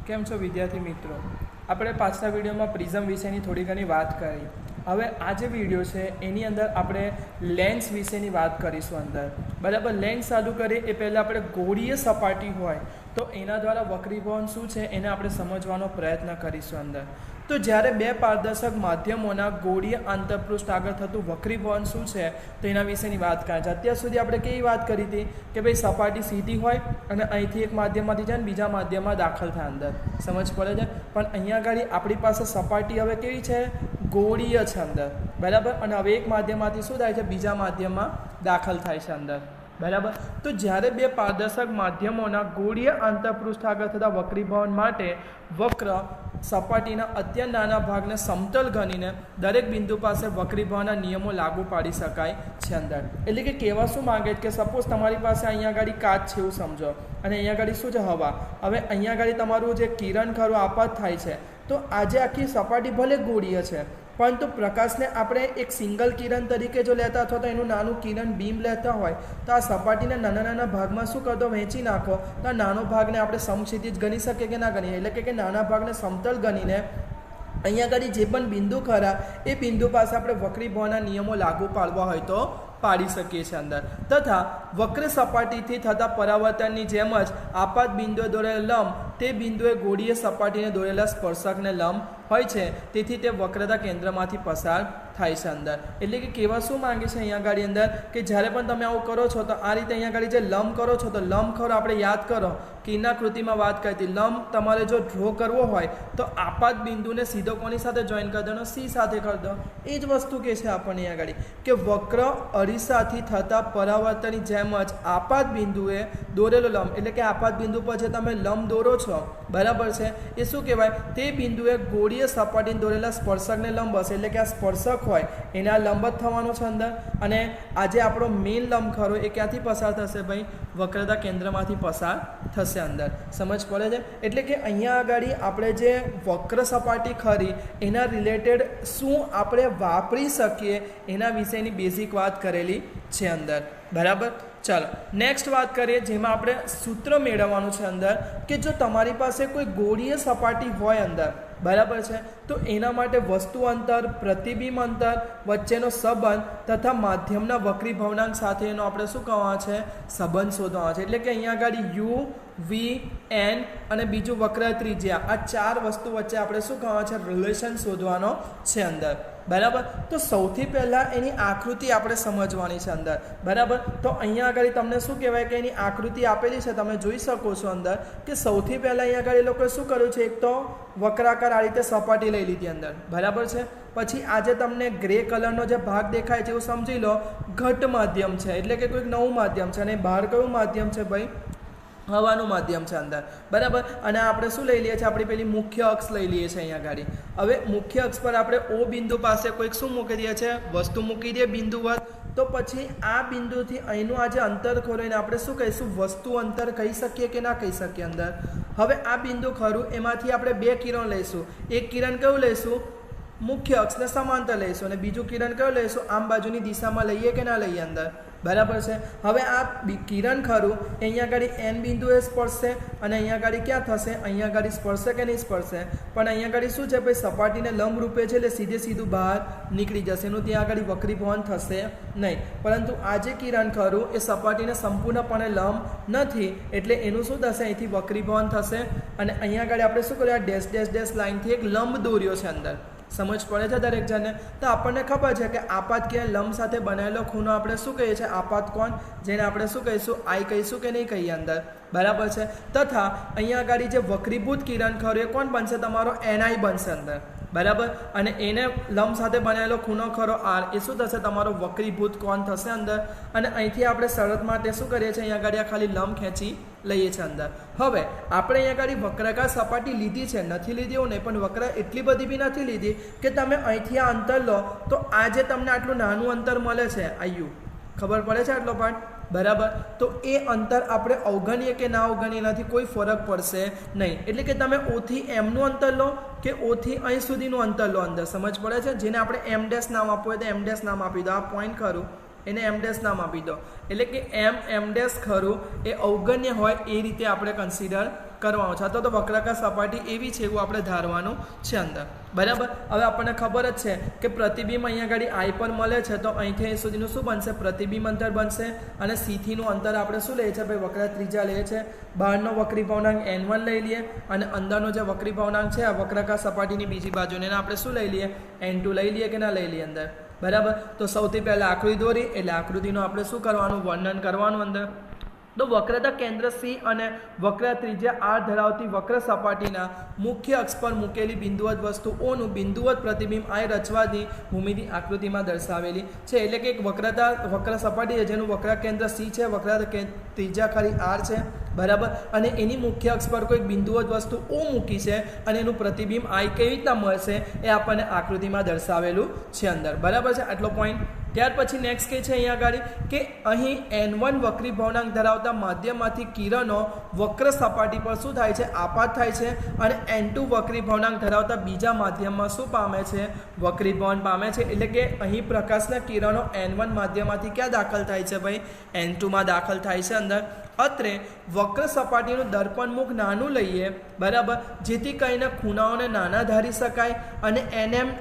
કેમ છો વિદ્યાર્થી મિત્રો? આપણે પાછલા વિડીયોમાં પ્રિઝમ વિશેની થોડી ઘણી વાત કરી. હવે આ જે વિડીયો છે એની અંદર આપણે લેન્સ વિશેની વાત કરીશું અંદર. બરાબર, લેન્સ ચાલુ કરીએ એ પહેલાં આપણે ગોળીય સપાટી હોય તો એના દ્વારા વક્રીભવન શું છે એને આપણે સમજવાનો પ્રયત્ન કરીશું અંદર. તો જ્યારે બે પારદર્શક માધ્યમોના ગોળીય આંતરપૃષ્ઠ આગળ થતું વક્રીભવન શું છે તો એના વિશેની વાત કરે છે. અત્યાર સુધી આપણે કેવી વાત કરી હતી કે ભાઈ સપાટી સીધી હોય અને અહીંથી એક માધ્યમમાંથી જાય ને બીજા માધ્યમમાં દાખલ થાય અંદર. સમજ પડે છે? પણ અહીંયા આગળ આપણી પાસે સપાટી હવે કેવી છે? ગોળીય છે અંદર. બરાબર, અને હવે એક માધ્યમમાંથી શું થાય છે? બીજા માધ્યમમાં દાખલ થાય છે અંદર. બરાબર, તો જ્યારે બે પારદર્શક માધ્યમોના ગોળીય આંતરપૃષ્ઠ આગળ થતા વક્રીભવન માટે વક્ર સપાટીના અત્યંત નાના ભાગને સમતલ ગણીને દરેક બિંદુ પાસે વક્રીભવનના નિયમો લાગુ પાડી શકાય છે અંદર. એટલે કે કહેવા શું માંગે છે કે સપોઝ તમારી પાસે અહીંયા આગળ કાચ છે એવું સમજો, અને અહીંયા આગળ શું છે? હવા. હવે અહીંયા આગળ તમારું જે કિરણ ખરું આપાત થાય છે, તો આજે આખી સપાટી ભલે ગોળીય છે પરંતુ પ્રકાશને આપણે એક સિંગલ કિરણ તરીકે જો લેતા અથવા તો એનું નાનું કિરણ બીમ લેતા હોય તો આ સપાટીને નાના નાના ભાગમાં શું કરતો? વહેંચી નાખો તો આ નાનો ભાગને આપણે સમક્ષિતિજ ગણી શકીએ કે ના ગણીએ? એટલે કે નાના ભાગને સમતલ ગણીને અહીંયા આગળ જે પણ બિંદુ ખરા એ બિંદુ પાસે આપણે વક્રીભવનના નિયમો લાગુ પાડવા હોય તો પાડી શકીએ છીએ અંદર. તથા વક્ર સપાટીથી થતા પરાવર્તનની જેમ જ આપાત બિંદુએ દોરેલા લંબ તે બિંદુએ ગોળીય સપાટીને દોરેલા સ્પર્શકને લંબ હોય છે, તેથી તે વક્રતા કેન્દ્રમાંથી પસાર થાય છે અંદર. એટલે કે કહેવા શું માંગે છે અહીંયા આગળ અંદર કે જ્યારે પણ તમે આવું કરો છો તો આ રીતે અહીંયા આગળ જે લંબ કરો છો તો લંબ ખરો આપણે યાદ કરો કિરણાકૃતિમાં વાત કરી હતી. લંબ તમારે જો ડ્રો કરવો હોય તો આપાત બિંદુને સીધો કોની સાથે જોઈન કરી દેવાનો? સી સાથે કરી દો. એ જ વસ્તુ કે છે આપણને અહીંયા આગળ કે વક્ર અરીસાથી થતા પરાવર્તનની જેમ જ આપાત બિંદુએ દોરેલો લંબ, એટલે કે આપાત બિંદુ પર જે તમે લંબ દોરો છો, બરાબર છે, એ શું કહેવાય? તે બિંદુએ ગોળીય સપાટીને દોરેલા સ્પર્શકને લંબ હશે. એટલે કે આ સ્પર્શક હોય એને આ લંબ જ થવાનો છે અંદર. અને આજે આપણો મેઇન લંબ ખરો એ ક્યાંથી પસાર થશે ભાઈ? વક્રતા કેન્દ્રમાંથી પસાર થશે અંદર. સમજ પડે છે? એટલે કે અહીંયા આગળ આપણે જે વક્ર સપાટી ખરી એના રિલેટેડ શું આપણે વાપરી શકીએ એના વિશેની બેઝિક વાત કરેલી છે અંદર. બરાબર, ચાલો નેક્સ્ટ વાત કરીએ જેમાં આપણે સૂત્ર મેળવવાનું છે અંદર કે જો તમારી પાસે કોઈ ગોળીય સપાટી હોય અંદર, બરાબર છે, તો એના માટે વસ્તુ અંતર, પ્રતિબિંબ અંતર વચ્ચેનો સંબંધ તથા માધ્યમના વક્રીભવનાંક સાથેનો આપણે શું કહેવાનો છે? સંબંધ શોધવાનો છે. એટલે કે અહીંયા આગળ યુ, વી, એન અને બીજું વક્ર ત્રિજ્યા, આ ચાર વસ્તુ વચ્ચે આપણે શું કહેવાનો છે? રિલેશન શોધવાનો છે અંદર. બરાબર, તો સૌથી પહેલાં એની આકૃતિ આપણે સમજવાની છે અંદર. બરાબર, તો અહીંયા આગળ તમને શું કહેવાય કે એની આકૃતિ આપેલી છે, તમે જોઈ શકો છો અંદર કે સૌથી પહેલાં અહીંયા આગળ એ લોકોએ શું કર્યું છે? એક તો વક્રાકાર આ રીતે સપાટી લઈ લીધી અંદર. બરાબર છે, પછી આજે તમને ગ્રે કલરનો જે ભાગ દેખાય છે એવું સમજી લો ઘટ માધ્યમ છે, એટલે કે કોઈક નવું માધ્યમ છે. અને બહાર કયું માધ્યમ છે ભાઈ? હવાનું માધ્યમ છે અંદર. બરાબર, અને આપણે શું લઈ લઈએ છીએ? આપણી પેલી મુખ્ય અક્ષ લઈ લઈએ છીએ અહીંયા આગળ. હવે મુખ્ય અક્ષ પર આપણે ઓ બિંદુ પાસે કોઈક શું મૂકી દઈએ છીએ? વસ્તુ મૂકી દઈએ બિંદુવત. તો પછી આ બિંદુથી અહીંનું આ જે અંતર ખોરાઈને આપણે શું કહીશું? વસ્તુ અંતર કહી શકીએ કે ના કહી શકીએ અંદર? હવે આ બિંદુ ખરું એમાંથી આપણે બે કિરણ લઈશું. એક કિરણ કયું લઈશું? મુખ્ય અક્ષને સમાંતર લઈશું, અને બીજું કિરણ કયું લઈશું? આમ બાજુની દિશામાં લઈએ કે ના લઈએ અંદર? બરાબર છે. હવે આ કિરણ ખરું અહીંયા આગળ એન બિંદુએ સ્પર્શશે અને અહીંયા આગળ ક્યાં થશે? અહીંયા આગળ સ્પર્શે કે નહીં સ્પર્શે? પણ અહીંયા આગળ શું છે ભાઈ? સપાટીને લંબ રૂપે છે એટલે સીધે સીધું બહાર નીકળી જશે. એનું ત્યાં આગળ વક્રીભવન થશે નહીં. પરંતુ આ જે કિરણ ખરું એ સપાટીને સંપૂર્ણપણે લંબ નથી, એટલે એનું શું થશે? અહીંથી વક્રીભવન થશે. અને અહીંયા આગળ આપણે શું કર્યું? આ ડેશ ડેશ ડેશ લાઇનથી એક લંબ દોર્યો છે અંદર. સમજ પડે છે દરેક જણને? તો આપણને ખબર છે કે આપાત કે લંબ સાથે બનાવેલો ખૂણો આપણે શું કહીએ છીએ? આપાત કોણ, જેને આપણે શું કહીશું? આઈ કહીશું કે નહીં કહીએ અંદર? બરાબર છે. તથા અહીંયા આગળ જે વક્રીભૂત કિરણ ખરો એ કોણ બનશે? તમારો એનઆઈ બનશે અંદર. બરાબર, અને એને લંબ સાથે બનાવેલો ખૂણો ખરો આર, એ શું થશે? તમારો વક્રીભૂત કોણ થશે અંદર. અને અહીંથી આપણે શરત માટે શું કરીએ છીએ? અહીંયા આગળ ખાલી લંબ ખેંચી લઈએ છીએ અંદર. હવે આપણે અહીંયા આગળ વક્રાકાર સપાટી લીધી છે, નથી લીધી એવું નહીં, પણ વક્ર એટલી બધી બી નથી લીધી કે તમે અહીંથી આ અંતર લો તો આ જે તમને આટલું નાનું અંતર મળે છે આ યુ, ખબર પડે છે આટલો પાર્ટ? બરાબર, તો એ અંતર આપણે અવગણીએ કે ના અવગણીએ એનાથી કોઈ ફરક પડશે નહીં. એટલે કે તમે ઓથી એમનું અંતર લો કે ઓથી અહીં સુધીનું અંતર લો અંદર. સમજ પડે છે? જેને આપણે એમ ડેશ નામ આપવું હોય તો એમ ડેશ નામ આપી દો. આ પોઈન્ટ ખરું એને એમ ડેશ નામ આપી દો. એટલે કે એમ ડેશ ખરું એ અવગણ્ય હોય એ રીતે આપણે કન્સિડર કરવાનો છે, અથવા તો વક્રાકાર સપાટી એવી છે એવું આપણે ધારવાનું છે અંદર, બરાબર. હવે આપણને ખબર જ છે કે પ્રતિબિંબ અહીંયા આગળ આઈ પર મળે છે, તો અહીંથી અહીં સુધીનું શું બનશે, પ્રતિબિંબ અંતર બનશે. અને સીથીનું અંતર આપણે શું લઈએ છીએ ભાઈ, વક્ર ત્રિજ્યા લઈએ છીએ. બહારનો વક્રી ભવનાંક n1 લઈ લઈએ અને અંદરનો જે વક્રી ભવનાંક છે આ વક્રાકાર સપાટીની બીજી બાજુને એને આપણે શું લઈ લઈએ, n2 લઈ લઈએ કે ના લઈ લઈએ અંદર, બરાબર. તો સૌથી પહેલાં આકૃતિ દોરી, એટલે આકૃતિનું આપણે શું કરવાનું, વર્ણન કરવાનું અંદર. તો વક્રતા કેન્દ્ર C અને વક્ર ત્રિજ્યા R ધરાવતી વક્ર સપાટીના મુખ્ય અક્ષ પર મૂકેલી બિંદુવત વસ્તુ ઓનું બિંદુવત પ્રતિબિંબ I રચવાથી ભૂમિતિ આકૃતિમાં દર્શાવેલી છે. એટલે કે એક વક્ર સપાટી છે જેનું વક્ર કેન્દ્ર C છે, વક્ર ત્રિજ્યા ખરી R છે, બરાબર. અને એની મુખ્ય અક્ષ પર કોઈ બિંદુવત વસ્તુ O મૂકી છે અને એનું પ્રતિબિંબ I કેવી રીતના મળશે એ આપણને આકૃતિમાં દર્શાવેલું છે અંદર, બરાબર છે. આટલો પોઈન્ટ. ત્યાર પછી નેક્સ્ટ કે છે અહીંયા આગળ કે અહીં n1 વક્રી ભવનાંક ધરાવતા માધ્યમમાંથી કિરણો વક્ર સપાટી પર શું થાય છે, આપાત થાય છે. અને n2 વક્રી ભવનાંક ધરાવતા બીજા માધ્યમમાં શું પામે છે, વક્રીભવન પામે છે. એટલે કે અહીં પ્રકાશના કિરણો n1 માધ્યમમાંથી ક્યાં દાખલ થાય છે ભાઈ, n2 માં દાખલ થાય છે અંદર. અત્રે વક્ર સપાટીનું દર્પણમુખ નાનું લઈએ, બરાબર, જેથી કરીને ખૂણાઓને નાના ધારી શકાય અને nm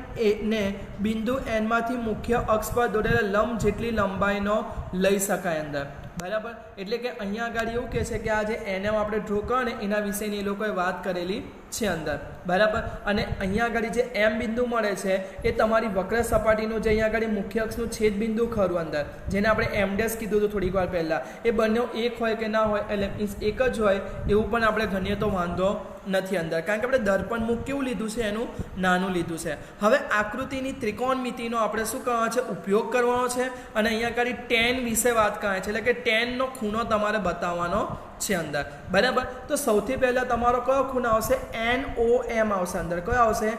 ને બિંદુ n માંથી મુખ્ય અક્ષ પર દોરેલા લંબ જેટલી લંબાઈનો લઈ શકાય અંદર, બરાબર. એટલે કે અહીંયા આગળ એવું કહે છે કે આ જે nm આપણે ડ્રો કરો ને એના વિશેની એ લોકોએ વાત કરેલી છે અંદર, બરાબર. અને અહીંયા આગળ જે m બિંદુ મળે છે એ તમારી વક્ર સપાટીનું જે અહીંયા આગળ મુખ્ય અક્ષનું છેદ બિંદુ ખરું અંદર, જેને આપણે m' કીધું હતું થોડીક વાર પહેલાં, એ બંને એક હોય કે ના હોય, એટલે એક જ હોય એવું પણ આપણે ગણીએ તો વાંધો નથી અંદર, કારણ કે આપણે દર્પણમુખ કેવું લીધું છે, એનું નાનું લીધું છે. હવે આકૃતિની ત્રિકોણમિતિનો આપણે શું કરવાનો છે, ઉપયોગ કરવાનો છે. અને અહીંયા આગળ tan વિશે વાત કરવાની છે, એટલે કે tan નો ખૂણો તમારે બતાવવાનો છે અંદર, બરાબર. તો સૌથી પહેલાં તમારો કયો ખૂણો આવશે, NOM આવશે અંદર. કયો આવશે,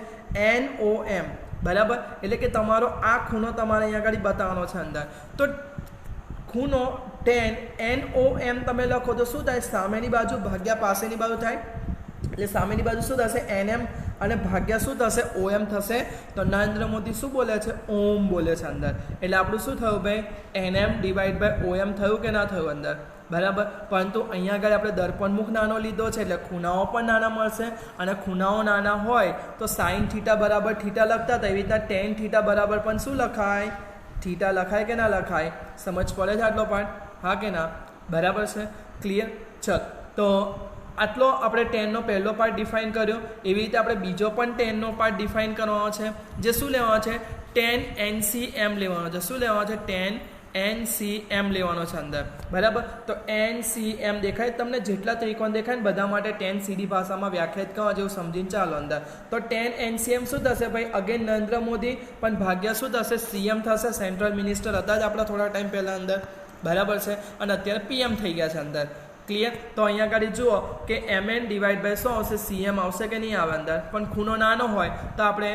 NOM, બરાબર. એટલે કે તમારો આ ખૂણો તમારે અહીંયા આગળ બતાવવાનો છે અંદર. તો ખૂણો tan NOM તમે લખો તો શું થાય, સામેની બાજુ ભાગ્યા પાસેની બાજુ થાય, એટલે સામેની બાજુ શું થશે, NM અને ભાગ્યા શું થશે, OM થશે. તો નરેન્દ્ર મોદી શું બોલે છે, ઓમ બોલે છે અંદર. એટલે આપણું શું થયું ભાઈ, NM ડિવાઈડ બાય OM થયું કે ના થયું અંદર, બરાબર. પરંતુ અહીંયા આગળ આપણે દર્પણમુખ નાનો લીધો છે એટલે ખૂણાઓ પણ નાના મળશે. અને ખૂણાઓ નાના હોય તો સાઇન થીટા બરાબર થીટા લખતા હતા, એવી રીતના ટેન થીટા બરાબર પણ શું લખાય, થીટા લખાય કે ના લખાય, સમજ પડે છે આટલો પાર્ટ, હા કે ના, બરાબર છે, ક્લિયર. ચલ, તો આટલો આપણે ટેનનો પહેલો પાર્ટ ડિફાઇન કર્યો. એવી રીતે આપણે બીજો પણ ટેનનો પાર્ટ ડિફાઇન કરવાનો છે, જે શું લેવાનો છે, tan NCM લેવાનો છે. શું લેવાનો છે, tan NCM લેવાનો છે અંદર, બરાબર. તો NCM દેખાય તમને, જેટલા ત્રિકોણ દેખાય ને બધા માટે tan સીધી ભાષામાં વ્યાખ્યાયિત કરવા જેવું સમજીને ચાલો અંદર. તો tan NCM શું થશે ભાઈ, અગેન નરેન્દ્ર મોદી પણ ભાગ્યા શું થશે, CM થશે, સેન્ટ્રલ મિનિસ્ટર હતા જ આપણા થોડા ટાઈમ પહેલાં અંદર, બરાબર છે. અને અત્યારે PM થઈ ગયા છે અંદર, ક્લિયર. તો અહીંયા આગળ જુઓ કે MN ડિવાઈડ બાય શું આવશે, CM આવશે કે નહીં આવે અંદર. પણ ખૂણો નાનો હોય તો આપણે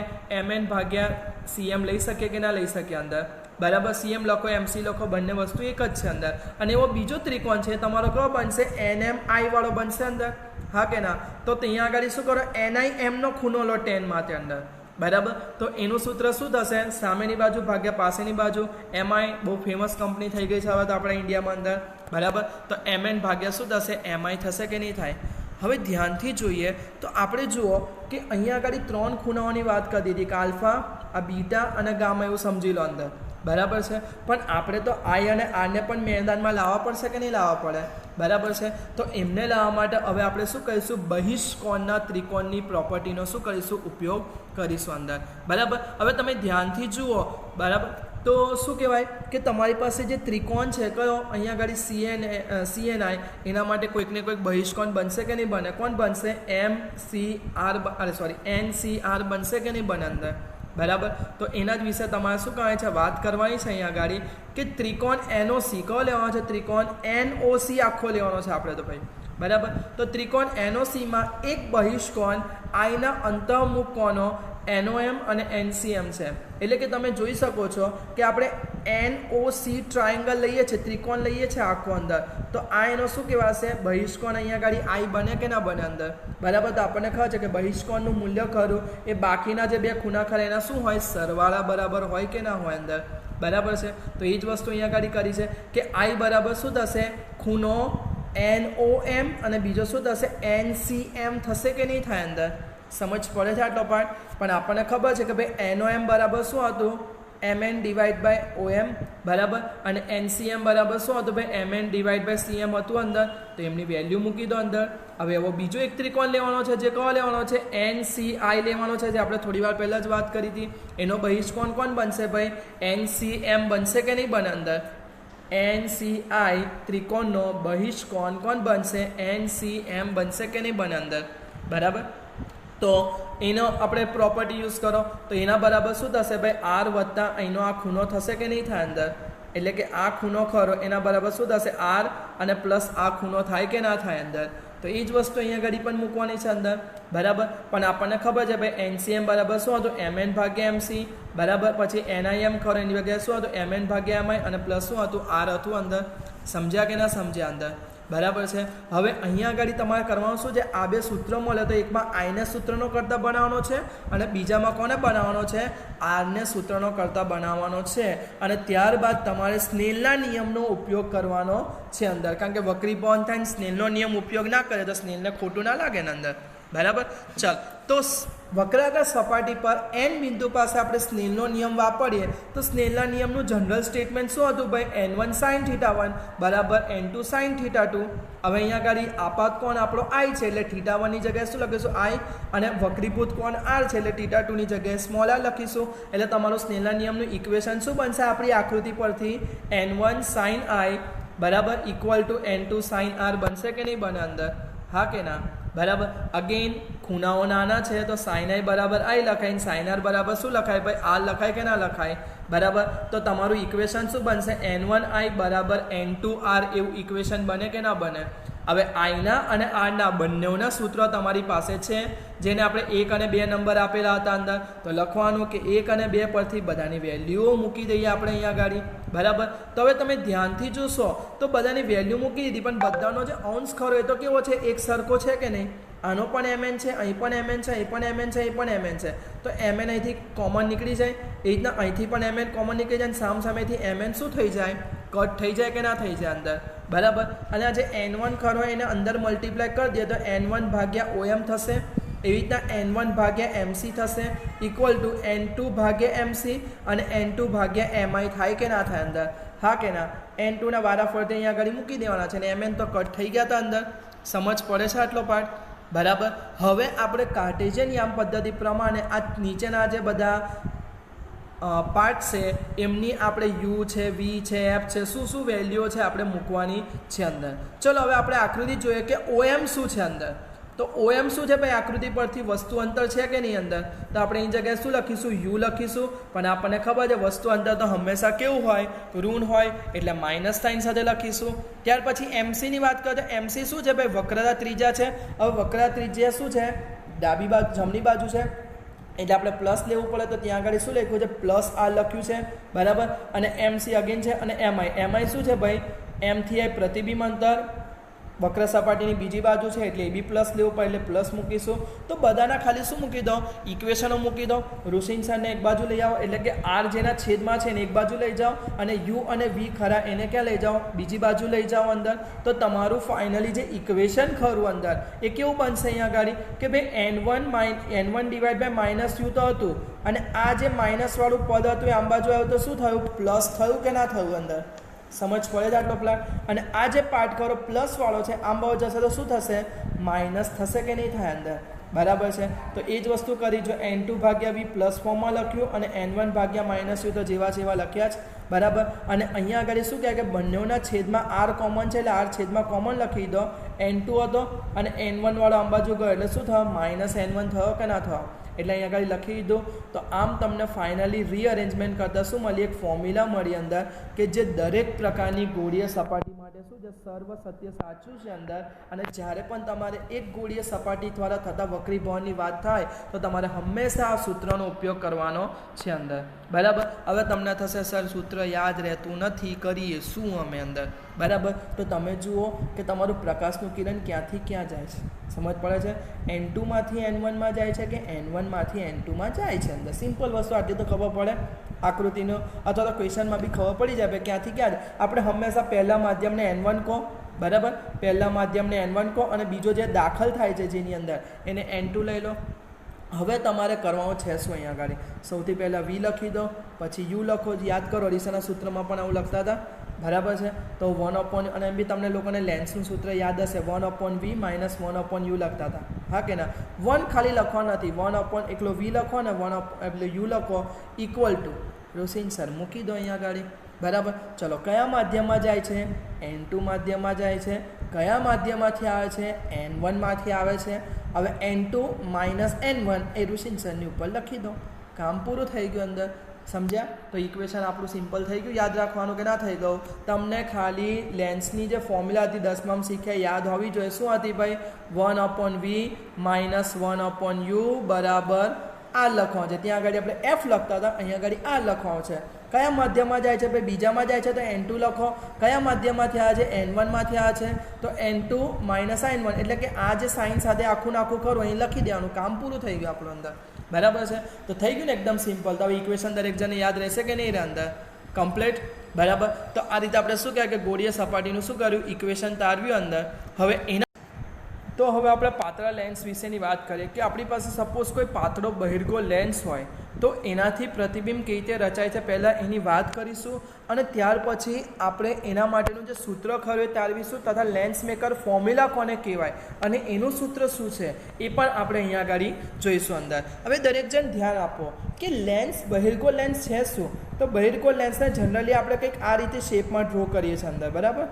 MN ભાગ્યા CM લઈ શકીએ કે ના લઈ શકીએ અંદર, બરાબર. CM લખો, MC લખો, બંને વસ્તુ એક જ છે અંદર. અને એવો બીજો ત્રિકોણ છે તમારો કયો બનશે, NMI વાળો બનશે અંદર, હા કે ના. તો ત્યાં આગળ શું કરો, NIM નો ખૂણો લો tan માટે અંદર, બરાબર. તો એનું સૂત્ર શું થશે, સામેની બાજુ ભાગ્યા પાસેની બાજુ. MI બહુ ફેમસ કંપની થઈ ગઈ છે હવે તો આપણા ઇન્ડિયામાં અંદર, બરાબર. તો MN ભાગ્યા શું થશે, MI થશે કે નહીં થાય. હવે ધ્યાનથી જોઈએ તો આપણે જુઓ કે અહીંયા આગળ 3 ખૂણાઓની વાત કરી દીધી કે આલ્ફા, આ બીટા અને ગામા, એવું સમજી લો અંદર, બરાબર છે. પણ આપણે તો I અને R ને પણ મેદાનમાં લાવવા પડશે કે નહીં લાવવા પડે, બરાબર છે. તો એમને લાવવા માટે હવે આપણે શું કરીશું, બહિષ્કોણના ત્રિકોણની પ્રોપર્ટીનો શું કરીશું, ઉપયોગ કરીશું અંદર, બરાબર. હવે તમે ધ્યાનથી જુઓ, બરાબર. તો શું કહેવાય કે તમારી પાસે જે ત્રિકોણ છે કયો, અહીંયા આગળ CNI, એના માટે કોઈક ને કોઈક બહિષ્કોણ બનશે કે નહીં બને, કોણ બનશે, NCR બનશે કે નહીં બને અંદર, બરાબર. તો એના જ વિશે તમારે શું કહે છે, વાત કરવાની છે અહીંયા આગળ કે ત્રિકોણ NOC કયો લેવાનો છે, ત્રિકોણ NOC આખો લેવાનો છે આપણે તો ભાઈ, બરાબર. તો ત્રિકોણ NOC માં એક બહિષ્કોણ I ના અંતઃમુખ કોણો NOM અને NCM છે. એટલે કે તમે જોઈ શકો છો કે આપણે NOC ટ્રાયંગલ લઈએ છીએ, ત્રિકોણ લઈએ છીએ આખો અંદર, તો આ એનો શું કહેવાશે, બહિષ્કોણ. અહીંયા આગળ I બને કે ના બને અંદર, બરાબર. તો આપણને ખબર છે કે બહિષ્કોણનું મૂલ્ય ખરું એ બાકીના જે બે ખૂણા ખરા એના શું હોય, સરવાળા બરાબર હોય કે ના હોય અંદર, બરાબર છે. તો એ જ વસ્તુ અહીંયા આગળ કરી છે કે I બરાબર શું થશે, ખૂણો NOM અને બીજો શું થશે NCM થશે કે નહીં થાય અંદર? સમજ પડે છે આટલો પાર્ટ? પણ આપણને ખબર છે કે ભાઈ NOM બરાબર શું હતું? MN ડિવાઇડ બાય OM બરાબર, અને NCM બરાબર શું હતું ભાઈ? MN ડિવાઇડ બાય CM હતું અંદર. તો એમની વેલ્યુ મૂકી દો અંદર. હવે એવો બીજો એક ત્રિકોણ લેવાનો છે, જે કયો લેવાનો છે? NCI લેવાનો છે, જે આપણે થોડી વાર પહેલાં જ વાત કરી હતી. એનો બહિષ્કોણ કોણ બનશે ભાઈ? NCM બનશે કે નહીં બને અંદર? NCI ત્રિકોણનો બહિષ્કોણ કોણ બનશે? NCM બનશે કે નહીં બને અંદર? બરાબર. તો એનો આપણે પ્રોપર્ટી યુઝ કરો તો એના બરાબર શું થશે ભાઈ? R વત્તા અહીંનો આ ખૂણો થશે કે નહીં થાય અંદર? એટલે કે આ ખૂણો ખરો એના બરાબર શું થશે? R અને પ્લસ આ ખૂણો થાય કે ના થાય અંદર? તો એ જ વસ્તુ અહીંયા ઘડી પણ મૂકવાની છે અંદર. બરાબર. પણ આપણને ખબર છે ભાઈ NCM બરાબર શું હતું? MN ભાગ્યા MC બરાબર. પછી NIM ખરો એની જગ્યાએ શું હતું? MN ભાગ્યા MI અને પ્લસ શું હતું? R હતું અંદર. સમજ્યા કે ના સમજ્યા અંદર? બરાબર છે. હવે અહીંયા આગળ તમારે કરવાનું શું છે? આ બે સૂત્રો મળે તો એકમાં આઈને સૂત્રનો કરતા બનાવવાનો છે અને બીજામાં કોને બનાવવાનો છે? આરને સૂત્રનો કરતા બનાવવાનો છે. અને ત્યારબાદ તમારે સ્નેલના નિયમનો ઉપયોગ કરવાનો છે અંદર. કારણ કે વક્રી પવન થાય સ્નેલનો નિયમ ઉપયોગ ના કરે તો સ્નેલને ખોટું ના લાગે ને અંદર. બરાબર. ચાલ, તો વક્રાકાર સપાટી પર n બિંદુ પાસે આપણે સ્નેલનો નિયમ વાપરીએ તો સ્નેલના નિયમનું જનરલ સ્ટેટમેન્ટ શું હતું ભાઈ? n1 sin θ1 બરાબર n2 sin θ2. હવે અહીંયા આગળ આપાત કોણ આપણો I છે એટલે θ1 ની જગ્યાએ શું લખીશું? I, અને વક્રીભૂત કોણ R છે એટલે θ2 ની જગ્યાએ સ્મોલ r લખીશું. એટલે તમારું સ્નેલના નિયમનું ઇક્વેશન શું બનશે આપણી આકૃતિ પરથી? n1 sin I બરાબર equal to n2 sin R બનશે કે નહીં બને અંદર? હા કે ના? બરાબર. અગેન ખૂણાઓ નાના છે તો sin I બરાબર I લખાય, sin R બરાબર શું લખાય ભાઈ? R લખાય કે ના લખાય? બરાબર. તો તમારું ઇક્વેશન શું બનશે? n1I બરાબર n2R એવું ઇક્વેશન બને કે ના બને? હવે આઈના અને આરના બંનેના સૂત્રો તમારી પાસે છે, જેને આપણે 1 અને 2 નંબર આપેલા હતા અંદર. તો લખવાનું કે 1 અને 2 પરથી બધાની વેલ્યુઓ મૂકી દઈએ આપણે અહીંયા આગળ. બરાબર. તો હવે તમે ધ્યાનથી જોશો તો બધાની વેલ્યુ મૂકી દીધી, પણ બધાનો જે અંશ ખરો એ તો કેવો છે? એક સરખો છે કે નહીં? આનો પણ mn છે, અહીં પણ mn છે, અહીં પણ mn છે, અહીં પણ mn છે. તો mn અહીંથી કોમન નીકળી જાય, એ રીતના અહીંથી પણ mn કોમન નીકળી જાય, અને સામસામેથી mn શું થઈ જાય? કટ થઈ જાય કે ના થઈ જાય અંદર? બરાબર. અને આ જે n1 ખરો એને અંદર મલ્ટીપ્લાય કરી દઈએ તો n1 ભાગ્યા OM થશે. એવી રીતના n1 ભાગ્યા MC થશે ઇક્વલ ટુ n2 ભાગ્યા MC અને n2 ભાગ્યા MI થાય કે ના થાય અંદર? હા કે ના? n2 ના વારા ફરતે અહીંયા આગળ મૂકી દેવાના છે અને mn તો કટ થઈ ગયા હતા અંદર. સમજ પડે છે આટલો પાર્ટ? બરાબર. હવે આપણે કાર્ટેશિયન યામ પદ્ધતિ પ્રમાણે આ નીચેના જે બધા પાર્ટ છે એમની આપણે U છે, V છે, F છે, શું વેલ્યુઓ છે આપણે મૂકવાની છે અંદર. ચલો હવે આપણે આકૃતિ જોઈએ કે OM શું છે અંદર. તો OM શું છે ભાઈ? આકૃતિ પરથી વસ્તુ અંતર છે કે નહીં અંદર? તો આપણે એની જગ્યાએ શું લખીશું? U લખીશું. પણ આપણને ખબર છે વસ્તુ અંતર તો હંમેશા કેવું હોય? ઋણ હોય, એટલે માઇનસ સાઇન સાથે લખીશું. ત્યાર પછી MC ની વાત કરીએ તો MC શું છે ભાઈ? વક્રતા ત્રિજ્યા છે. હવે વક્રતા ત્રિજ્યા શું છે? ડાબી બાજુ જમણી બાજુ છે એટલે આપણે પ્લસ લેવું પડે, તો ત્યાં આગળ શું લખ્યું છે? પ્લસ R લખ્યું છે. બરાબર. અને MC અગેન છે અને MI શું છે ભાઈ? M થી I પ્રતિબિંબ અંતર વક્ર સપાટીની બીજી બાજુ છે એટલે એ બી પ્લસ લેવું પડે એટલે પ્લસ મૂકીશું. તો બધાના ખાલી શું મૂકી દો? ઇક્વેશનો મૂકી દો. ઋષિનસરને એક બાજુ લઈ આવો એટલે કે R જેના છેદમાં છે એને એક બાજુ લઈ જાઓ અને U અને V ખરા એને ક્યાં લઈ જાઓ? બીજી બાજુ લઈ જાઓ અંદર. તો તમારું ફાઇનલી જે ઇક્વેશન ખરું અંદર એ કેવું બનશે અહીંયા આગળ કે ભાઈ n1 divide by minus U તો હતું, અને આ જે માઇનસ વાળું પદ હતું એ આમ બાજુ આવ્યું તો શું થયું? પ્લસ થયું કે ના થયું અંદર? સમજ પડે છે આટલો પ્લાન? અને આ જે પાર્ટ કરો પ્લસ વાળો છે આમ બાજુ જશે તો શું થશે? માઇનસ થશે કે નહીં થાય અંદર? બરાબર છે. તો એ જ વસ્તુ કરી, જો n2 ભાગ્યા V પ્લસ ફોર્મમાં લખ્યું અને n1 ભાગ્યા માઇનસ U તો જેવા લખ્યા જ. બરાબર. અને અહીંયા આગળ શું કહે કે બંનેના છેદમાં R કોમન છે એટલે R છેદમાં કોમન લખી દો. n2 હતો અને n1 વાળો આમ બાજુ ગયો એટલે શું થયો? માઇનસ n1 થયો કે ના થયો? એટલે અહીંયા આગળ લખી દીધું. તો આમ તમને ફાઇનલી રીઅરેન્જમેન્ટ કરતાં શું મળી? એક ફોર્મ્યુલા મળી અંદર કે જે દરેક પ્રકારની ગોળીય સપાટી માટે શું છે? સર્વ સત્ય સાચું છે અંદર. અને જ્યારે પણ તમારે એક ગોળીય સપાટી દ્વારા થતા વક્રીભવનની વાત થાય તો તમારે હંમેશા આ સૂત્રનો ઉપયોગ કરવાનો છે અંદર. બરાબર. હવે તમને થશે સર સૂત્ર યાદ રહેતું નથી, કરીએ શું અમે અંદર? બરાબર. તો તમે જુઓ કે તમારું પ્રકાશનું કિરણ ક્યાંથી ક્યાં જાય છે. સમજ પડે છે? n2 માંથી n1 માં જાય છે કે n1 માંથી n2 માં જાય છે અંદર. સિમ્પલ વસ્તુ આટલી તો ખબર પડે આકૃતિનો, અથવા તો ક્વેશ્ચનમાં બી ખબર પડી જાય ક્યાંથી ક્યાં. આપણે હંમેશા પહેલા માધ્યમને n1 કહો. બરાબર. પહેલા માધ્યમને N1 કહો અને બીજો જે દાખલ થાય છે જેની અંદર એને N2 લઈ લો. હવે તમારે કરવાનું છે શું અહીંયા આગળ? સૌથી પહેલાં V લખી દો, પછી U લખો. યાદ કરો અરીસાના સૂત્રમાં પણ આવું લખતા હતા, બરાબર છે. તો 1 અને એમ બી તમને લોકોને લેન્સનું સૂત્ર યાદ હશે, 1/V માઇનસ 1/U લખતા હતા, હા કે ના? 1 ખાલી લખવા નથી, 1 એકલો V લખો અને 1 એટલે U લખો ઇક્વલ ટુ રોશિન સર મૂકી દો અહીંયા આગળ, બરાબર. ચલો, કયા માધ્યમમાં જાય છે? N2 માધ્યમમાં જાય છે. કયા માધ્યમમાંથી આવે છે? N1 માંથી આવે છે. હવે N2 માઇનસ N1 એ રોશિન સરની ઉપર લખી દો. કામ પૂરું થઈ ગયું અંદર, સમજ્યા? તો ઇક્વેશન આપણું સિમ્પલ થઈ ગયું. યાદ રાખવાનું કે ના થઈ ગયું? તમને ખાલી લેન્સની જે ફોર્મ્યુલા હતી 10માં શીખ્યા યાદ હોવી જોઈએ. શું હતી ભાઈ? 1/V માઇનસ 1/U બરાબર આ લખવાનું છે. ત્યાં આગળ આપણે F લખતા હતા, અહીંયા આગળ આ લખવાનું છે. કયા માધ્યમમાં જાય છે ભાઈ? બીજામાં જાય છે તો N2 લખો. કયા માધ્યમમાંથી આવે છે? N1 માંથી આવે છે તો N2 માઇનસ N1 એટલે કે આ જે સાઇન સાથે આખું નાખું કરો અહીં લખી દેવાનું. કામ પૂરું થઈ ગયું આપણું અંદર, બરાબર છે. તો થઈ ગયું ને એકદમ સિમ્પલ. તો હવે ઇક્વેશન દરેક જણને યાદ રહેશે કે નહીં રહે અંદર? કમ્પ્લીટ, બરાબર. તો આ રીતે આપણે શું કહેવાય કે ગોળીય સપાટીનું શું કર્યું? ઇક્વેશન તારવ્યું અંદર. હવે એના તો હવે આપણે પાતળા લેન્સ વિશેની વાત કરીએ કે આપણી પાસે સપોઝ કોઈ પાતળો બહિર્ગો લેન્સ હોય તો એનાથી પ્રતિબિંબ કેવી રીતે રચાય છે પહેલાં એની વાત કરીશું અને ત્યાર પછી આપણે એના માટેનું જે સૂત્ર ખરું એ તારવીશું તથા લેન્સ મેકર ફોર્મ્યુલા કોને કહેવાય અને એનું સૂત્ર શું છે એ પણ આપણે અહીંયા આગળ જોઈશું અંદર. હવે દરેક જણ ધ્યાન આપો કે લેન્સ બહિર્ગો લેન્સ છે શું? તો બહિર્ગો લેન્સને જનરલી આપણે કંઈક આ રીતે શેપમાં ડ્રો કરીએ છીએ અંદર, બરાબર.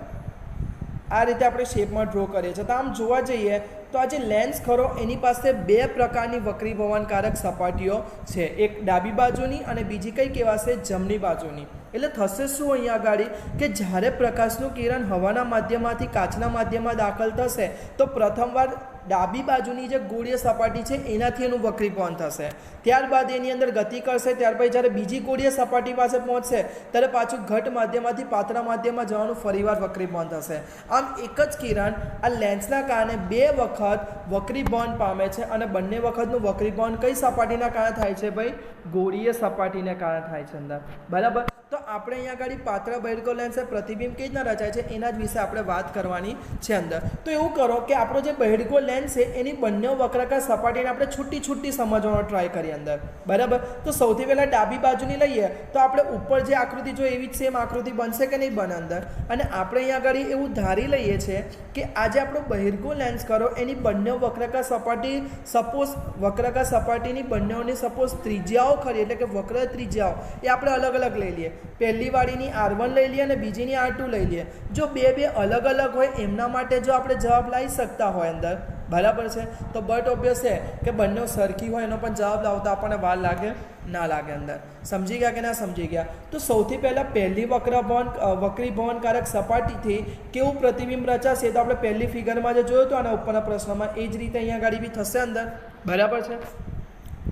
આ રીતે આપણે શેપમાં ડ્રો કરીએ છીએ. તો આમ જોવા જઈએ તો આ જે લેન્સ ખરો એની પાસે બે પ્રકારની વક્રીભવનકારક સપાટીઓ છે, એક ડાબી બાજુની અને બીજી કઈ કહેવાશે? જમણી બાજુની. એટલે થશે શું અહીંયા આગળ કે જ્યારે પ્રકાશનું કિરણ હવાના માધ્યમમાંથી કાચના માધ્યમમાં દાખલ થશે તો પ્રથમવાર ડાબી બાજુની જે ગોળીય સપાટી છે એનાથી એનું વક્રીભવન થશે. ત્યારબાદ એની અંદર ગતિ કરશે. ત્યાર પછી જ્યારે બીજી ગોળીય સપાટી પાસે પહોંચશે ત્યારે પાછું ઘટ માધ્યમમાંથી પાતળા માધ્યમમાં જવાનું ફરીવાર વક્રીભવન થશે. આમ એક જ કિરણ આ લેન્સના કારણે બે વખત વક્રીભવન પામે છે અને બંને વખતનું વક્રીભવન કઈ સપાટીના કારણે થાય છે ભાઈ? ગોળીય સપાટીને કારણે થાય છે અંદર, બરાબર. તો આપણે અહીંયા આગળ પાતળા બહિર્ગો લેન્સ પ્રતિબિંબ કેવી રીતના રચાય છે એના જ વિશે આપણે વાત કરવાની છે અંદર. તો એવું કરો કે આપણો જે બહિર્ગો લેન્સ છે એની બંને વક્રાકાર સપાટીને આપણે છૂટી છૂટી સમજવાનો ટ્રાય કરીએ અંદર, બરાબર. તો સૌથી પહેલાં ડાબી બાજુની લઈએ તો આપણે ઉપર જે આકૃતિ જો એવી જ સેમ આકૃતિ બનશે કે નહીં બને અંદર. અને આપણે અહીંયા આગળ એવું ધારી લઈએ છીએ કે આજે આપણો બહિર્ગો લેન્સ કરો એની બંને વક્રાકાર સપાટી સપોઝ વક્રાકાર સપાટીની બંનેઓની સપોઝ ત્રિજ્યાઓ ખરી એટલે કે વક્ર ત્રિજ્યાઓ એ આપણે અલગ અલગ લઈ લઈએ. પહેલી વાળીની R1 લઈ લઈએ અને બીજીની R2 લઈ લઈએ. જો બે અલગ અલગ હોય એમના માટે જો આપણે જવાબ લાવી શકતા હોય અંદર, બરાબર છે, તો બટ ઓબ્વિયસ છે કે બંને સરખી હોય એનો પણ જવાબ લાવતા આપણને વાર લાગે ના લાગે અંદર. સમજી ગયા કે ના સમજી ગયા? તો સૌથી પહેલાં પહેલી વક્રીભવનકારક સપાટીથી કેવું પ્રતિબિંબ રચાશે તો આપણે પહેલી ફિગરમાં જે જોયું હતું અને ઉપરના પ્રશ્નમાં એ જ રીતે અહીંયા આગળ બી થશે અંદર, બરાબર છે.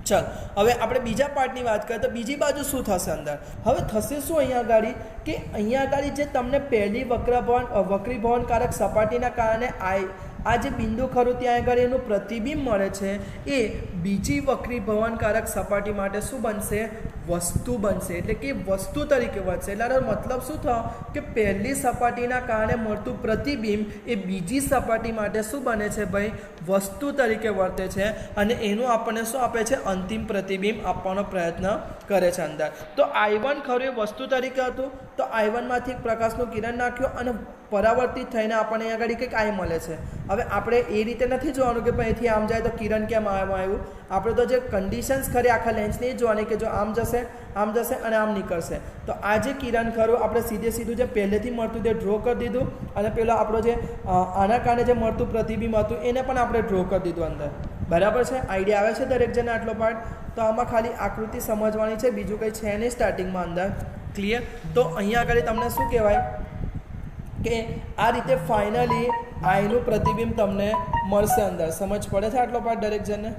ચાલ હવે આપણે બીજા પાર્ટની વાત કરીએ તો બીજી બાજુ શું થશે અંદર? હવે થશે શું અહીંયા આગળ કે અહીંયા આગળ જે તમને પહેલી વક્રીભવનકારક સપાટીના કારણે આ જે બિંદુ ખરું ત્યાં આગળ એનું પ્રતિબિંબ મળે છે એ બીજી વક્રીભવનકારક સપાટી માટે શું બનશે? વસ્તુ બનશે. એટલે કે વસ્તુ તરીકે વધશે. એટલે મતલબ શું થયો કે પહેલી સપાટીના કારણે મળતું પ્રતિબિંબ એ બીજી સપાટી માટે શું બને છે ભાઈ? વસ્તુ તરીકે વર્તે છે અને એનું આપણને શું આપે છે? અંતિમ પ્રતિબિંબ આપવાનો પ્રયત્ન કરે છે અંદર. તો I1 ખરું એ વસ્તુ તરીકે હતું તો I1 માંથી પ્રકાશનું કિરણ નાખ્યું અને પરાવર્તિત થઈને આપણને અહીંયા આગળ કંઈક I મળે છે. હવે આપણે એ રીતે નથી જોવાનું કે અહીંથી આમ જાય તો કિરણ કેમ આવ્યું. આપણે તો જે કન્ડિશન્સ ખરી આખા લેન્સની એ જોવાની કે જો આમ જશે અને આમ નીકળશે તો આ જે કિરણ ખરું આપણે સીધું જે પહેલેથી મળતું તે ડ્રો કરી દીધું અને પેલો આપણો જે આના કારણે જે મળતું પ્રતિબિંબ હતું એને પણ આપણે ડ્રો કરી દીધું અંદર, બરાબર છે. આઈડિયા આવે છે દરેક જણને આટલો પાર્ટ? તો આમાં ખાલી આકૃતિ સમજવાની છે, બીજું કંઈ છે નહીં સ્ટાર્ટિંગમાં અંદર. ક્લિયર? તો અહીંયા આગળ તમને શું કહેવાય કે આ રીતે ફાઇનલી આઈનું પ્રતિબિંબ તમને મળશે અંદર. સમજ પડે છે આટલો પાર્ટ દરેક જણને?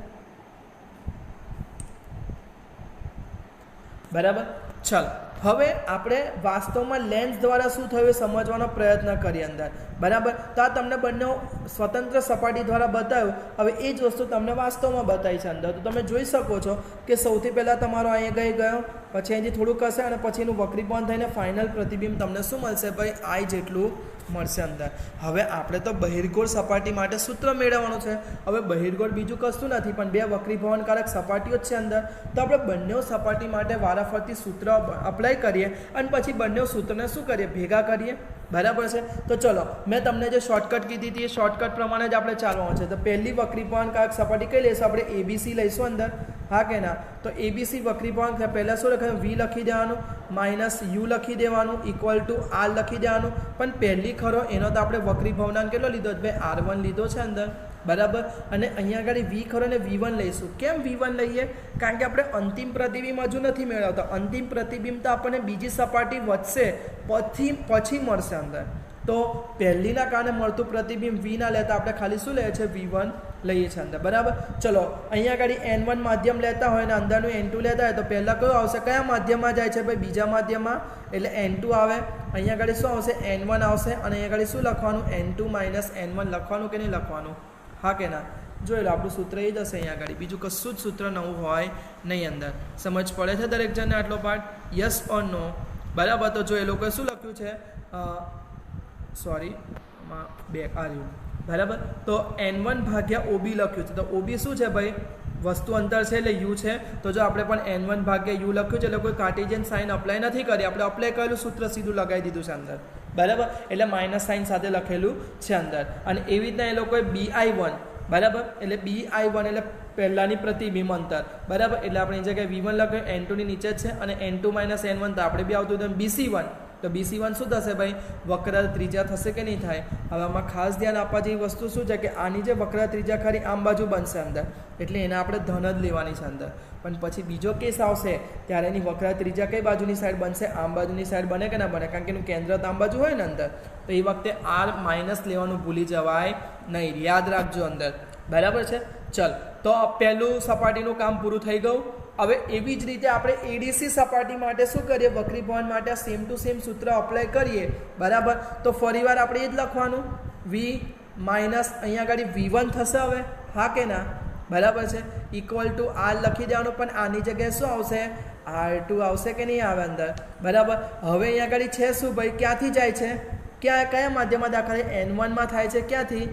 બરાબર. ચાલો હવે આપણે વાસ્તવમાં લેન્સ દ્વારા શું થયું એ સમજવાનો પ્રયત્ન કરીએ અંદર, બરાબર. તો આ તમને બંને સ્વતંત્ર સપાટી દ્વારા બતાવ્યું. હવે એ જ વસ્તુ તમને વાસ્તવમાં બતાવી છે અંદર. તો તમે જોઈ શકો છો કે સૌથી પહેલાં તમારો અહીંયા ગયો પછી અહીંથી થોડુંક હશે અને પછી એનું વક્રીભવન થઈને ફાઇનલ પ્રતિબિંબ તમને શું મળશે ભાઈ? I જેટલું મળશે અંદર. હવે આપણે તો બહિર્ગોળ સપાટી માટે સૂત્ર મેળવવાનું છે. હવે બહિર્ગોળ બીજું કશું નથી પણ બે વક્રીભવનકારક સપાટીઓ જ છે અંદર. તો આપણે બંને સપાટી માટે વારાફરતી સૂત્ર અપ્લાય કરીએ અને પછી બંને સૂત્રને શું કરીએ, ભેગા કરીએ. બરાબર છે. તો ચલો મેં તમને જે શોર્ટકટ કીધી હતી એ શોર્ટકટ પ્રમાણે જ આપણે ચાલવાનું છે. તો પહેલી વક્રીભવનકારક સપાટી કઈ લઈશું આપણે, ABC લઈશું અંદર, હા કે ના. તો ABC વક્રીભવન પહેલાં શું લખાયું, V લખી દેવાનું, માઇનસ U લખી દેવાનું, ઇક્વલ ટુ R લખી દેવાનું. પણ પહેલી ખરો એનો તો આપણે વક્રીભવનાંક કેટલો લીધો ભાઈ, R1 લીધો છે અંદર. બરાબર. અને અહીંયા આગળ V ખરો ને V1 લઈશું. કેમ V1 લઈએ, કારણ કે આપણે અંતિમ પ્રતિબિંબ હજુ નથી મેળવતા. અંતિમ પ્રતિબિંબ તો આપણને બીજી સપાટી વધશે પછી મળશે અંદર. તો પહેલીના કારણે મળતું પ્રતિબિંબ V ના લેતા આપણે ખાલી શું લઈએ છીએ, V1 લઈએ છીએ અંદર. બરાબર. ચલો અહીંયા આગળ N1 માધ્યમ લેતા હોય ને અંદરનું N2 લેતા હોય તો પહેલાં કયું આવશે, કયા માધ્યમમાં જાય છે ભાઈ, બીજા માધ્યમમાં, એટલે N2 આવે. અહીંયા આગળ શું આવશે, N1 આવશે. અને અહીંયા આગળ શું લખવાનું, N2 માઇનસ N1 લખવાનું કે નહીં લખવાનું, હા કે ના. જોઈ લો આપણું સૂત્ર એ જ હશે અહીંયા આગળ, બીજું કશું જ સૂત્ર નવું હોય નહીં અંદર. સમજ પડે છે દરેક જણને આટલો પાર્ટ, યસ ઓર નો? બરાબર. તો જો એ લોકોએ શું લખ્યું છે, સોરી બે આવ્યું. બરાબર. તો N1 ભાગ્યા OB લખ્યું છે. તો OB શું છે ભાઈ, વસ્તુ અંતર છે એટલે U છે. તો જો આપણે પણ N1 ભાગ્યા U લખ્યું છે એટલે કોઈ કાર્ટેશિયન સાઇન અપ્લાય નથી કરી, આપણે અપ્લાય કરેલું સૂત્ર સીધું લગાવી દીધું છે અંદર. બરાબર. એટલે માઇનસ સાઇન સાથે લખેલું છે અંદર. અને એવી રીતના એ લોકોએ BI1, બરાબર, એટલે BI1 એટલે પહેલાંની પ્રતિબિંબ અંતર, બરાબર. એટલે આપણે એ જગ્યાએ V1 લખ્યું, N2 ની નીચે જ છે. અને N2 માઇનસ N1 તો આપણે બી આવતું હતું BC1. તો BC1 શું થશે ભાઈ, વક્ર ત્રિજ્યા થશે કે નહીં થાય. હવે આમાં ખાસ ધ્યાન આપવા જેવી વસ્તુ શું છે કે આની જે વક્ર ત્રિજ્યા ખરી આમ બાજુ બનશે અંદર, એટલે એને આપણે ધન જ લેવાની છે અંદર. પણ પછી બીજો કેસ આવશે ત્યારે એની વક્ર ત્રિજ્યા કઈ બાજુની સાઈડ બનશે, આમ બાજુની સાઈડ બને કે ના બને, કારણ કે એનું કેન્દ્ર તો આમ બાજુ હોય ને અંદર. તો એ વખતે R માઇનસ લેવાનું ભૂલી જવાય નહીં, યાદ રાખજો અંદર. બરાબર છે. ચલ, તો પહેલું સપાટીનું કામ પૂરું થઈ ગયું. હવે એવી જ રીતે આપણે ADC સપાટી માટે શું કરીએ, વક્રીભવન માટે સેમ ટુ સેમ સૂત્ર અપ્લાય કરીએ. બરાબર. તો ફરીવાર આપણે એ જ લખવાનું, V માઇનસ અહીંયા આગળ V1 થશે હવે, હા કે ના. બરાબર છે. ઇક્વલ ટુ R લખી દેવાનું. પણ આની જગ્યાએ શું આવશે, R2 આવશે કે નહીં આવે અંદર. બરાબર. હવે અહીંયા આગળ છે શું ભાઈ, ક્યાંથી જાય છે, કયા માધ્યમમાં દાખલ, N1 માં થાય છે, ક્યાંથી,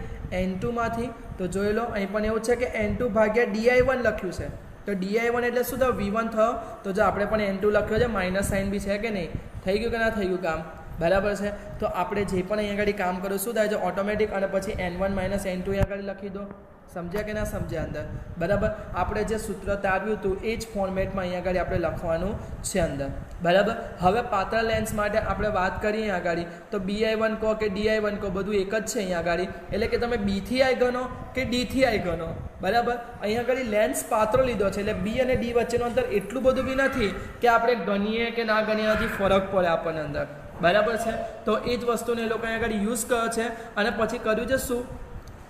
N2 માંથી. તો જોઈ લો અહીં પણ એવું છે કે N2 ભાગ્યા DI1 લખ્યું છે. તો DI1 એટલે શું થયું, V1 થયો. તો જો આપણે પણ N2 લખ્યો છે, માઇનસ સાઇન બી છે કે નહીં, થઈ ગયું કે ના થઈ ગયું કામ. બરાબર છે. તો આપણે જે પણ અહીંયા આગળ કામ કર્યું શું થાય છે, ઓટોમેટિક. અને પછી N1 માઇનસ N2 અહીંયા આગળ લખી દો. સમજ્યા કે ના સમજ્યા અંદર. બરાબર. આપણે જે સૂત્ર તાર્યું હતું એ જ ફોર્મેટમાં અહીંયા આગળ આપણે લખવાનું છે અંદર. બરાબર. હવે પાતળા લેન્સ માટે આપણે વાત કરીએ આગળ, તો BI1 કહો કે DI1 કહો બધું એક જ છે અહીંયા આગળ. એટલે કે તમે B થી I ગણો કે D થી I ગણો. બરાબર. અહીંયા આગળ લેન્સ પાતળો લીધો છે એટલે B અને D વચ્ચેનું અંતર એટલું બધું બી નથી કે આપણે ગણીએ કે ના ગણીએ નથી ફરક પડે આપણને અંદર. બરાબર છે. તો એ જ વસ્તુને એ લોકો અહીંયા આગળ યુઝ કર્યો છે. અને પછી કર્યું છે શું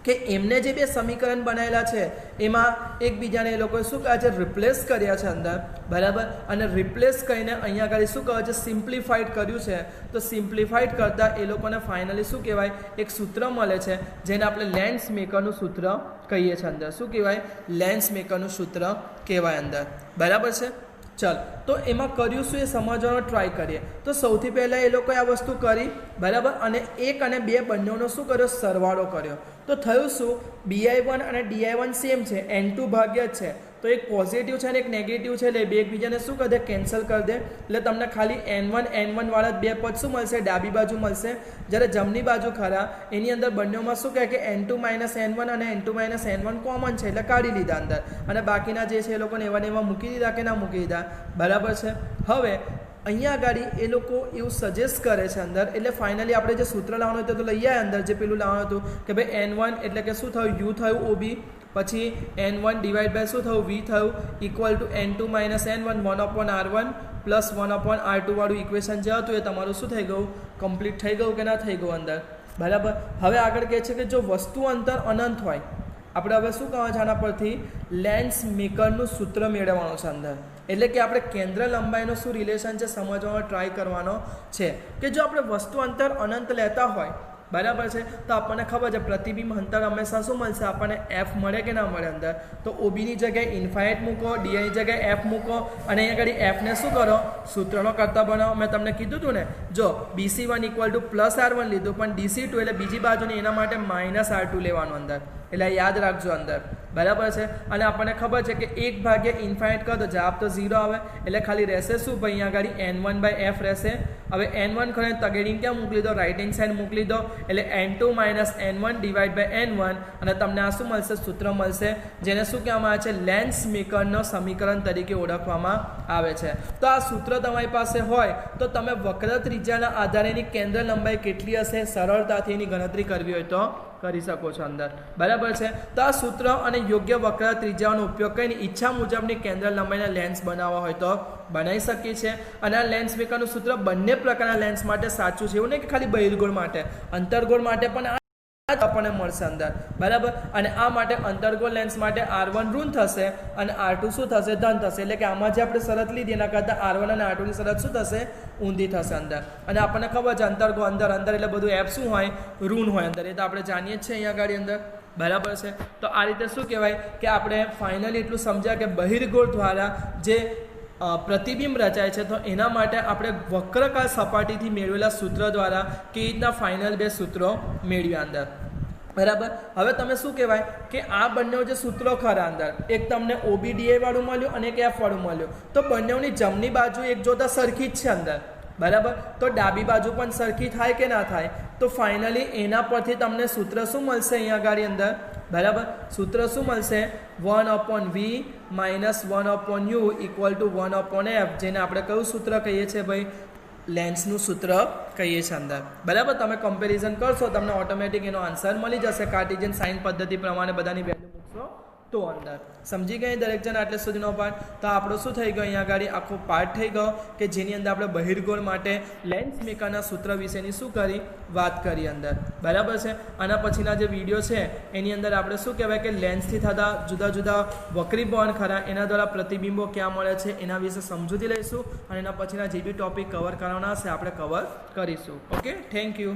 કે એમને જે બે સમીકરણ બનાવેલા છે એમાં એકબીજાને એ લોકોએ શું કહે છે, રિપ્લેસ કર્યા છે અંદર. બરાબર. અને રિપ્લેસ કરીને અહીંયા આગળ શું કહે છે, સિમ્પ્લિફાઈડ કર્યું છે. તો સિમ્પ્લિફાઈડ કરતાં એ લોકોને ફાઇનલી શું કહેવાય, એક સૂત્ર મળે છે જેને આપણે લેન્સ મેકરનું સૂત્ર કહીએ છીએ અંદર. શું કહેવાય, લેન્સ મેકરનું સૂત્ર કહેવાય અંદર. બરાબર છે. ચાલ, તો એમાં કર્યું શું એ સમજવાનો ટ્રાય કરીએ. તો સૌથી પહેલાં એ લોકોએ આ વસ્તુ કરી. બરાબર. અને 1 અને 2 બંનેનો શું કર્યો, સરવાળો કર્યો. તો થયું શું, BI1 અને DI1 સેમ છે, N2 ભાગ્ય જ છે. તો એક પોઝિટિવ છે અને એક નેગેટિવ છે એટલે બે એકબીજાને શું કરી દે, કેન્સલ કરી દે. એટલે તમને ખાલી N1 વાળા બે પદ શું મળશે, ડાબી બાજુ મળશે. જ્યારે જમણી બાજુ ખરા એની અંદર બંનેમાં શું કહે કે N2 માઇનસ N1 અને N2 માઇનસ N1 કોમન છે એટલે કાઢી લીધા અંદર. અને બાકીના જે છે એ લોકોને એવા ને એવા મૂકી દીધા કે ના મૂકી દીધા. બરાબર છે. હવે અહીંયા આગળ એ લોકો એવું સજેસ્ટ કરે છે અંદર. એટલે ફાઇનલી આપણે જે સૂત્ર લાવવાનું હતું તો લઈ આવ્યા અંદર, જે પેલું લાવવાનું હતું કે ભાઈ N1 એટલે કે શું થયું, U થયું OB, પછી N1 ડિવાઈડ બાય શું થયું, V થયું, equal to N2 minus N1 1/R1 plus 1/R2 વાળું ઇક્વેશન જે હતું એ તમારું શું થઈ ગયું, કમ્પ્લીટ થઈ ગયું કે ના થઈ ગયું અંદર. બરાબર. હવે આગળ કહે છે કે જો વસ્તુ અંતર અનંત હોય, આપણે હવે શું કહેવા છે આના પરથી, લેન્સ મેકરનું સૂત્ર મેળવવાનું છે અંદર. એટલે કે આપણે કેન્દ્ર લંબાઈનો શું રિલેશન છે સમજવાનો ટ્રાય કરવાનો છે. કે જો આપણે વસ્તુ અંતર અનંત લેતા હોય બરાબર છે. તો આપણને ખબર છે પ્રતિબિંબ અંતર હંમેશા શું મળશે આપણને એફ મળે કે ના મળે અંદર. તો ઓબીની જગ્યાએ ઇન્ફાઇનાઇટ મૂકો, ડીઆઈની જગ્યાએ એફ મૂકો અને અહીંયા આગળ એફને શું કરો સૂત્રનો કરતા બનાવો. મેં તમને કીધું હતું ને, જો BC1 = +R1 લીધું પણ DC2 એટલે બીજી બાજુની એના માટે -R2 લેવાનું અંદર, એટલે યાદ રાખજો અંદર. બરાબર છે. અને આપણને ખબર છે કે 1/∞ કરો તો જવાબ તો 0 આવે, એટલે ખાલી રહેશે શું ભાઈ અહીંયા આગળ N1/F રહેશે. હવે N1 ખરે તગેડીને ક્યાં મોકલી દો, રાઇટ હેન્ડ સાઈડ મોકલી દો, એટલે N2 - N1/N1 અને તમને આ શું મળશે સૂત્ર મળશે, જેને શું કહેવામાં આવે છે લેન્સ મીકરનો સમીકરણ તરીકે ઓળખવામાં આવે છે. તો આ સૂત્ર તમારી પાસે હોય તો તમે વક્ર ત્રિજ્યાના આધારે એની કેન્દ્ર લંબાઈ કેટલી હશે સરળતાથી એની ગણતરી કરવી હોય તો કરી શકો છો અંદર. બરાબર છે. તો આ સૂત્ર અને યોગ્ય વક્ર ત્રિજ્યાનો ઉપયોગ કરીને ઈચ્છા મુજબની કેન્દ્ર લંબાઈના લેન્સ બનાવવા હોય તો બનાવી શકીએ છીએ. અને આ લેન્સ મેકરનું સૂત્ર બંને પ્રકારના લેન્સ માટે સાચું છે, એવું નહીં કે ખાલી બહિર્ગોળ માટે, અંતર્ગોળ માટે પણ આપણને મળશે અંદર. બરાબર. અને આ માટે અંતર્ગોળ લેન્સ માટે R1 ઋણ થશે અને R2 શું થશે ધન થશે, એટલે કે આમાં જે આપણે શરત લીધી એના કરતાં R1 અને R2 ની શરત શું થશે ઊંધી થશે અંદર. અને આપણને ખબર છે અંતર્ગોળ અંદર એટલે બધું એફ શું હોય ઋણ હોય અંદર, એ તો આપણે જાણીએ જ છીએ અહીંયા આગળ અંદર. બરાબર છે. તો આ રીતે શું કહેવાય કે આપણે ફાઇનલી એટલું સમજ્યા કે બહિર્ગોળ દ્વારા જે પ્રતિબિંબ રચાય છે તો એના માટે આપણે વક્રકાર સપાટીથી મેળવેલા સૂત્ર દ્વારા કેવી રીતના ફાઇનલ બે સૂત્રો મેળવ્યા અંદર. બરાબર. હવે તમે શું કહેવાય કે આ બંને જે સૂત્રો ખરા અંદર, એક તમને OBDA વાળું મળ્યું અને એક F વાળું મળ્યું, તો બંનેની જમણી બાજુ એક જોતા સરખી જ છે અંદર. બરાબર. તો ડાબી બાજુ પણ સરખી થાય કે ના થાય, તો ફાઇનલી એના પરથી તમને સૂત્ર શું મળશે અહીંયા આગળ અંદર. બરાબર. સૂત્ર શું મળશે 1/V - 1/U = 1/F, જેને આપણે કયું સૂત્ર કહીએ છીએ ભાઈ લેન્સનું સૂત્ર કહીએ છીએ અંદર. બરાબર. તમે કમ્પેરિઝન કરશો તમને ઓટોમેટિક એનો આન્સર મળી જશે. કાર્ટેશિયન સાઇન પદ્ધતિ પ્રમાણે બધાની વેલ્યુ મૂકશો તો અંદર. સમજી ગઈ દરેક જણ આટલે સુધીનો પાર્ટ. તો આપણો શું થઈ ગયો અહીંયા આગળ આખો પાર્ટ થઈ ગયો કે જેની અંદર આપણે બહિર્ગોળ માટે લેન્સ મેકરના સૂત્ર વિશેની શું કરી વાત કરી અંદર. બરાબર છે. આના પછીના જે વિડીયો છે એની અંદર આપણે શું કહેવાય કે લેન્સથી થતા જુદા જુદા વક્રીભવન ખરા એના દ્વારા પ્રતિબિંબો ક્યાં મળે છે એના વિશે સમજૂતી લઈશું અને એના પછીના જે બી ટોપિક કવર કરવાના હશે આપણે કવર કરીશું. Okay, thank you.